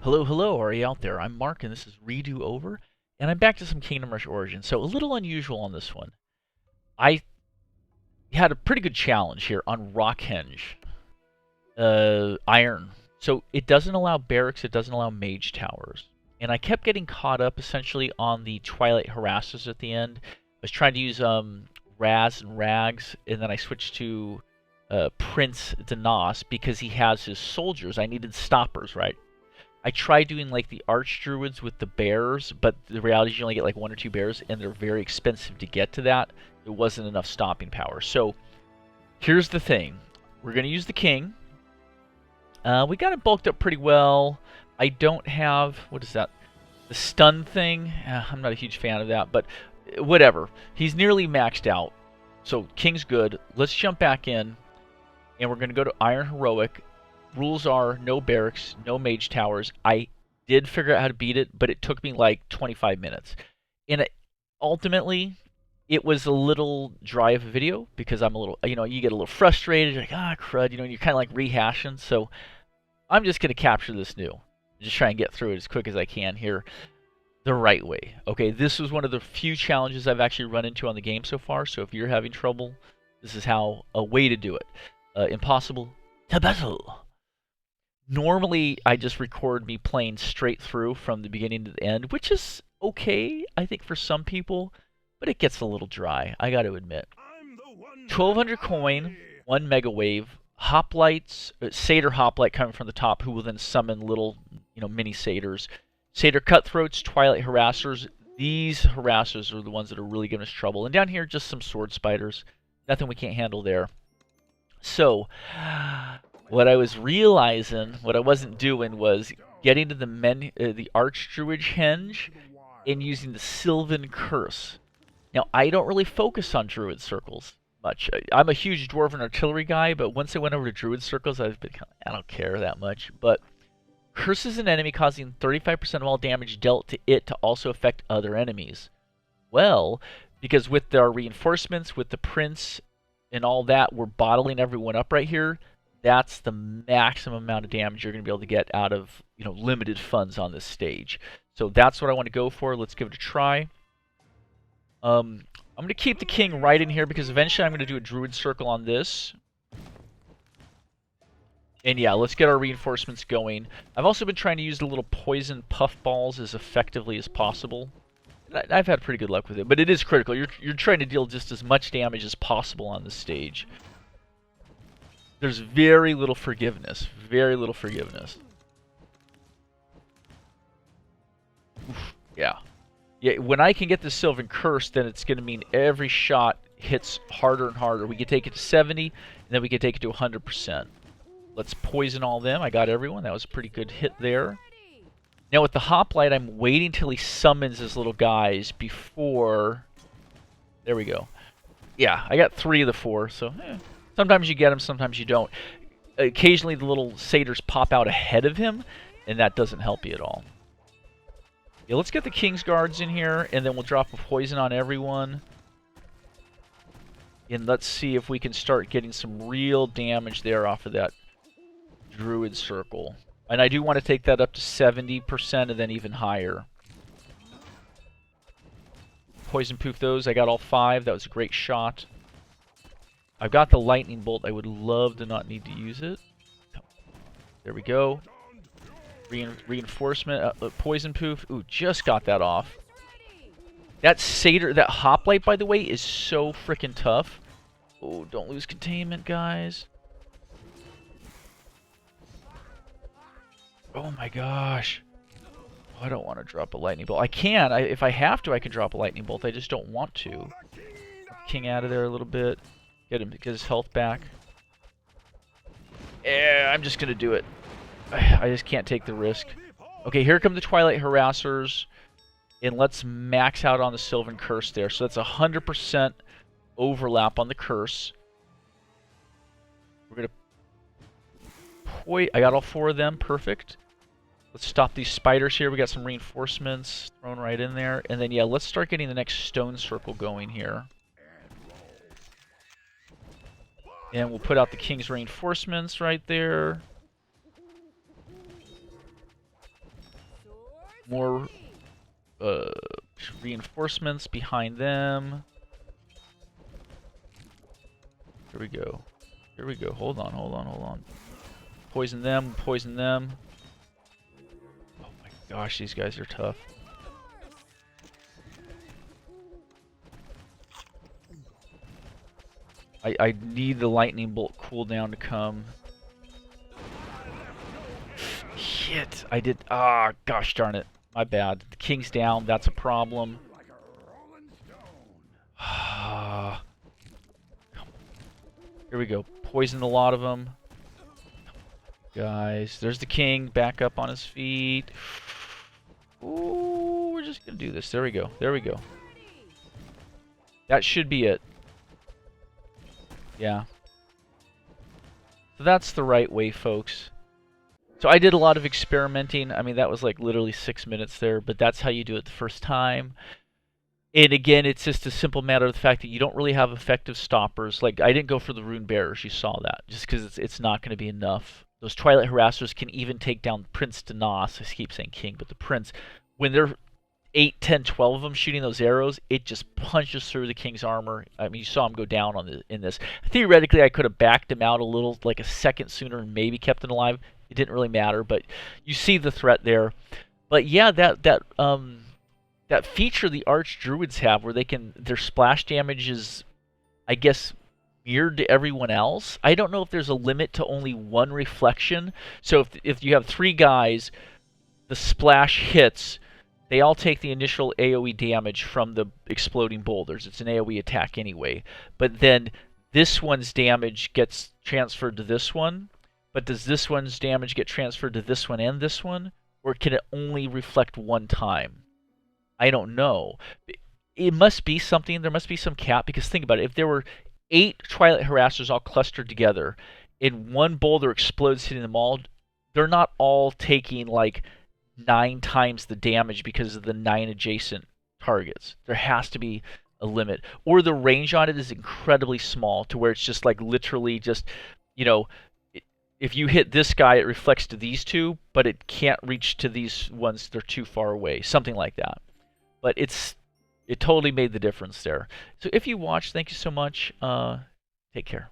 Hello, hello, are you out there? I'm Mark, and this is Redo Over, and I'm back to some Kingdom Rush Origins. So a little unusual on this one. I had a pretty good challenge here on Rockhenge, Iron. So it doesn't allow barracks, it doesn't allow mage towers. And I kept getting caught up essentially on the Twilight Harassers at the end. I was trying to use Raz and Rags, and then I switched to Prince Denas because he has his soldiers. I needed stoppers, right? I tried doing like the archdruids with the bears, but the reality is you only get like one or two bears, and they're very expensive to get to that. There wasn't enough stopping power. So here's the thing: we're gonna use the king. We got it bulked up pretty well. I don't have what is that? The stun thing. I'm not a huge fan of that, but whatever. He's nearly maxed out, so king's good. Let's jump back in, and we're gonna go to Iron Heroic. Rules are no barracks, no mage towers. I did figure out how to beat it, but it took me like 25 minutes. And ultimately, it was a little dry of a video because I'm a little, you get a little frustrated. You're like, crud, and you're kind of like rehashing. So I'm just going to capture this new. Just try and get through it as quick as I can here the right way. Okay, this was one of the few challenges I've actually run into on the game so far. So if you're having trouble, this is how a way to do it. Impossible to battle. Normally, I just record me playing straight through from the beginning to the end, which is okay, I think, for some people, but it gets a little dry, I got to admit. 1,200 coin, 1 mega wave, hoplites, satyr hoplite coming from the top, who will then summon little, mini satyrs. Satyr cutthroats, twilight harassers. These harassers are the ones that are really giving us trouble. And down here, just some sword spiders. Nothing we can't handle there. So, what I was realizing, what I wasn't doing, was getting to the Archdruid Henge and using the Sylvan Curse. Now, I don't really focus on Druid circles much. I'm a huge Dwarven Artillery guy, but once I went over to Druid circles, I don't care that much. But curses an enemy, causing 35% of all damage dealt to it to also affect other enemies. Well, because with our reinforcements, with the Prince and all that, we're bottling everyone up right here. That's the maximum amount of damage you're going to be able to get out of limited funds on this stage. So that's what I want to go for. Let's give it a try. I'm going to keep the king right in here because eventually I'm going to do a druid circle on this. And yeah, let's get our reinforcements going. I've also been trying to use the little poison puffballs as effectively as possible. I've had pretty good luck with it, but it is critical. You're trying to deal just as much damage as possible on this stage. There's very little forgiveness. Very little forgiveness. Oof, yeah. Yeah, when I can get the Sylvan Curse, then it's going to mean every shot hits harder and harder. We can take it to 70, and then we can take it to 100%. Let's poison all them. I got everyone. That was a pretty good hit there. Now with the Hoplite, I'm waiting till he summons his little guys before... There we go. Yeah, I got 3 of the 4, so... Sometimes you get them, sometimes you don't. Occasionally the little satyrs pop out ahead of him, and that doesn't help you at all. Yeah, let's get the King's Guards in here, and then we'll drop a poison on everyone. And let's see if we can start getting some real damage there off of that Druid Circle. And I do want to take that up to 70% and then even higher. Poison Poof those. I got all 5. That was a great shot. I've got the lightning bolt. I would love to not need to use it. There we go. Reinforcement. Poison Poof. Ooh, just got that off. That satyr, that hoplite, by the way, is so freaking tough. Oh, don't lose containment, guys. Oh my gosh. Oh, I don't want to drop a lightning bolt. I can. If I have to, I can drop a lightning bolt. I just don't want to. King out of there a little bit. Get his health back. Yeah, I'm just going to do it. I just can't take the risk. Okay, here come the Twilight Harassers. And let's max out on the Sylvan Curse there. So that's 100% overlap on the Curse. We're going to... I got all 4 of them. Perfect. Let's stop these spiders here. We got some reinforcements thrown right in there. And then, yeah, let's start getting the next stone circle going here. And we'll put out the King's reinforcements right there. more reinforcements behind them. Here we go. Here we go. Hold on, hold on, hold on. Poison them, poison them. Oh my gosh, these guys are tough. I need the lightning bolt cooldown to come. Shit, I did. Ah, gosh darn it. My bad. The king's down. That's a problem. Here we go. Poisoned a lot of them. Guys, there's the king back up on his feet. Ooh, we're just gonna do this. There we go. There we go. That should be it. Yeah. So that's the right way, folks. So I did a lot of experimenting. I mean, that was like literally 6 minutes there, but that's how you do it the first time. And again, it's just a simple matter of the fact that you don't really have effective stoppers. Like, I didn't go for the Rune Bearers, you saw that, just because it's not going to be enough. Those Twilight Harassers can even take down Prince Denas. I keep saying King, but the Prince. When they're 8, 10, 12 of them shooting those arrows, it just punches through the King's armor. I mean, you saw him go down on in this. Theoretically, I could have backed him out a little, like a second sooner, and maybe kept him alive. It didn't really matter, but you see the threat there. But yeah, that feature the Arch Druids have, where their splash damage is, I guess, mirrored to everyone else. I don't know if there's a limit to only one reflection. So if you have 3 guys, the splash hits. They all take the initial AoE damage from the exploding boulders. It's an AoE attack anyway. But then this one's damage gets transferred to this one. But does this one's damage get transferred to this one and this one? Or can it only reflect one time? I don't know. It must be something. There must be some cap. Because think about it. If there were 8 Twilight Harassers all clustered together and one boulder explodes hitting them all, they're not all taking like 9 times the damage because of the 9 adjacent targets. There has to be a limit. Or the range on it is incredibly small to where it's just like literally just, you know, if you hit this guy, it reflects to these 2, but it can't reach to these ones. They're too far away. Something like that. But it totally made the difference there. So if you watched, thank you so much. Take care.